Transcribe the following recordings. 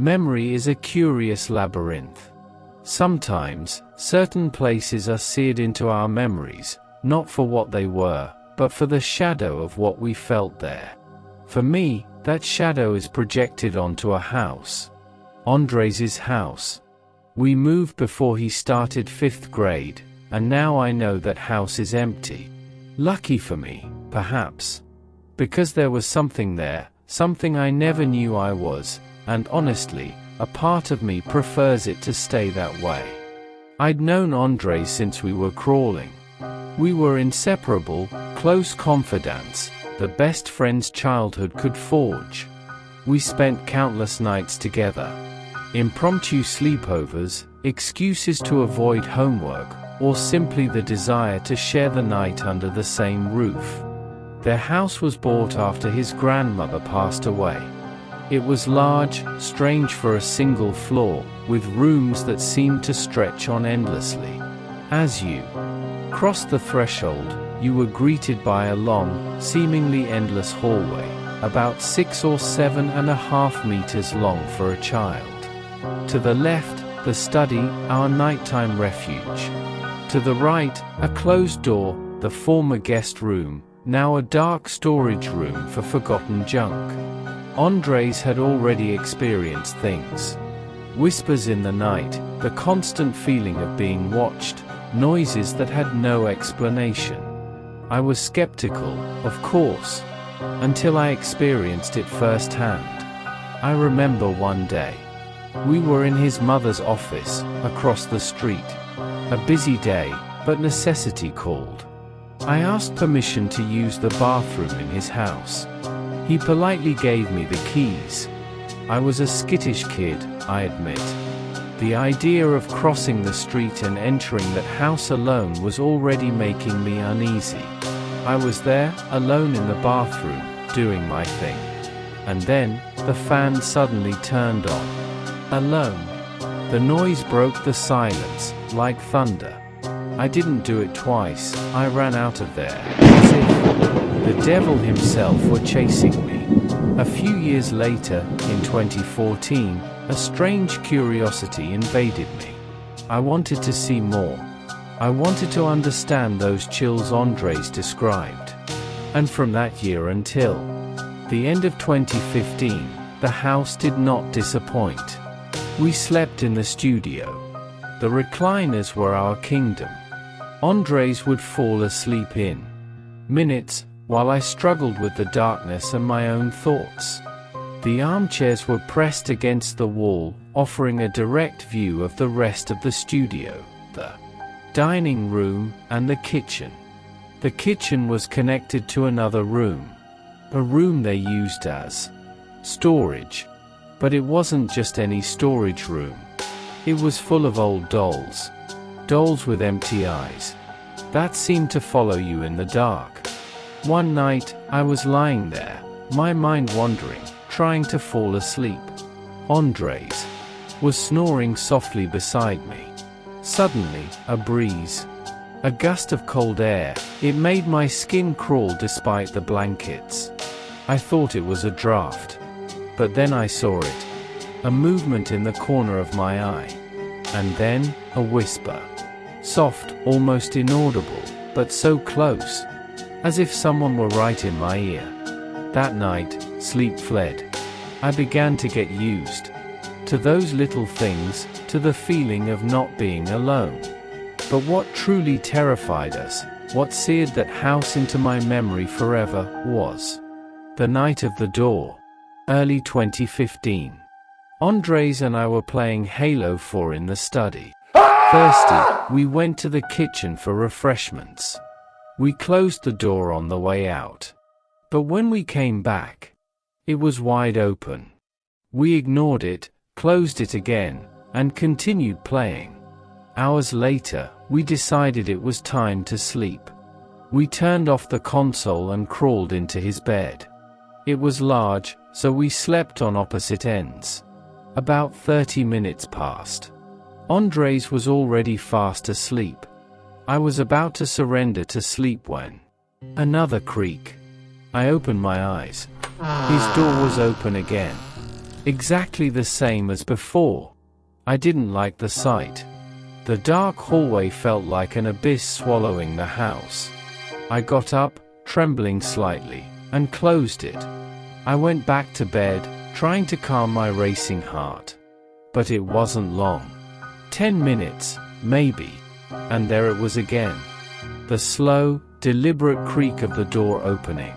Memory is a curious labyrinth. Sometimes, certain places are seared into our memories, not for what they were, but for the shadow of what we felt there. For me, that shadow is projected onto a house. Andres' house. We moved before he started 5th grade, and now I know that house is empty. Lucky for me, perhaps. Because there was something there, something I never knew I was, and honestly, a part of me prefers it to stay that way. I'd known Andres since we were crawling. We were inseparable, close confidants, the best friends childhood could forge. We spent countless nights together. Impromptu sleepovers, excuses to avoid homework, or simply the desire to share the night under the same roof. Their house was bought after his grandmother passed away. It was large, strange for a single floor, with rooms that seemed to stretch on endlessly. As you crossed the threshold, you were greeted by a long, seemingly endless hallway, about 6 or 7.5 meters long for a child. To the left, the study, our nighttime refuge. To the right, a closed door, the former guest room, now a dark storage room for forgotten junk. Andres had already experienced things. Whispers in the night, the constant feeling of being watched, noises that had no explanation. I was skeptical, of course, until I experienced it firsthand. I remember one day. We were in his mother's office, across the street. A busy day, but necessity called. I asked permission to use the bathroom in his house. He politely gave me the keys. I was a skittish kid, I admit. The idea of crossing the street and entering that house alone was already making me uneasy. I was there, alone in the bathroom, doing my thing. And then, the fan suddenly turned on. Alone. The noise broke the silence, like thunder. I didn't do it twice, I ran out of there, as if the devil himself were chasing me. A few years later, in 2014, a strange curiosity invaded me. I wanted to see more. I wanted to understand those chills Andres described. And from that year until the end of 2015, the house did not disappoint. We slept in the studio. The recliners were our kingdom. Andres would fall asleep in minutes, while I struggled with the darkness and my own thoughts. The armchairs were pressed against the wall, offering a direct view of the rest of the studio, the dining room, and the kitchen. The kitchen was connected to another room. A room they used as storage. But it wasn't just any storage room. It was full of old dolls. Dolls with empty eyes. That seemed to follow you in the dark. One night, I was lying there, my mind wandering, trying to fall asleep. Andres was snoring softly beside me. Suddenly, a breeze. A gust of cold air. It made my skin crawl despite the blankets. I thought it was a draft. But then I saw it. A movement in the corner of my eye. And then, a whisper. Soft, almost inaudible, but so close. As if someone were right in my ear. That night, sleep fled. I began to get used to those little things, to the feeling of not being alone. But what truly terrified us, what seared that house into my memory forever, was the night of the door. Early 2015. Andres and I were playing Halo 4 in the study. Thirsty, we went to the kitchen for refreshments. We closed the door on the way out. But when we came back, it was wide open. We ignored it, closed it again, and continued playing. Hours later, we decided it was time to sleep. We turned off the console and crawled into his bed. It was large, so we slept on opposite ends. About 30 minutes passed. Andres was already fast asleep. I was about to surrender to sleep when another creak. I opened my eyes. His door was open again. Exactly the same as before. I didn't like the sight. The dark hallway felt like an abyss swallowing the house. I got up, trembling slightly, and closed it. I went back to bed, trying to calm my racing heart. But it wasn't long. 10 minutes, maybe. And there it was again. The slow, deliberate creak of the door opening.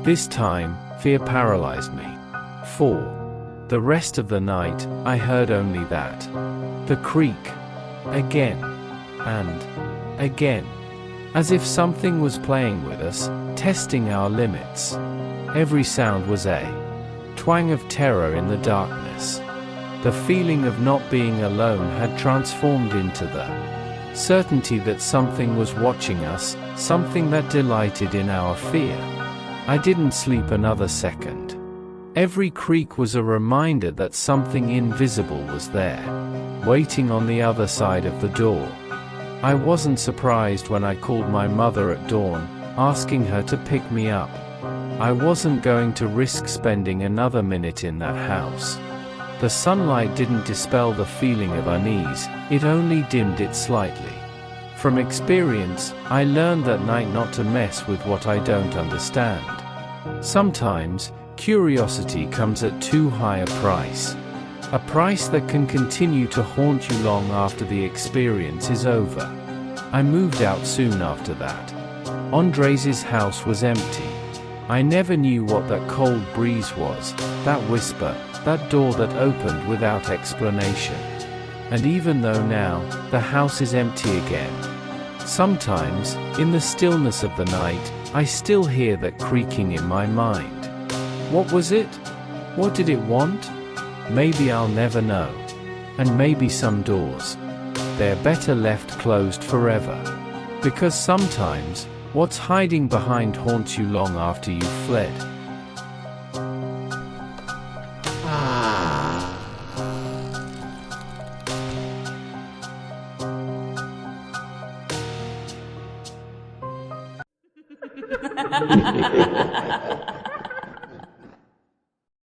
This time, fear paralyzed me. For the rest of the night, I heard only that. The creak. Again. And again. As if something was playing with us, testing our limits. Every sound was a twang of terror in the darkness. The feeling of not being alone had transformed into the certainty that something was watching us, something that delighted in our fear. I didn't sleep another second. Every creak was a reminder that something invisible was there, waiting on the other side of the door. I wasn't surprised when I called my mother at dawn, asking her to pick me up. I wasn't going to risk spending another minute in that house. The sunlight didn't dispel the feeling of unease, it only dimmed it slightly. From experience, I learned that night not to mess with what I don't understand. Sometimes, curiosity comes at too high a price. A price that can continue to haunt you long after the experience is over. I moved out soon after that. Andres' house was empty. I never knew what that cold breeze was, that whisper, that door that opened without explanation. And even though now, the house is empty again. Sometimes, in the stillness of the night, I still hear that creaking in my mind. What was it? What did it want? Maybe I'll never know. And maybe some doors, they're better left closed forever. Because sometimes, what's hiding behind haunts you long after you've fled.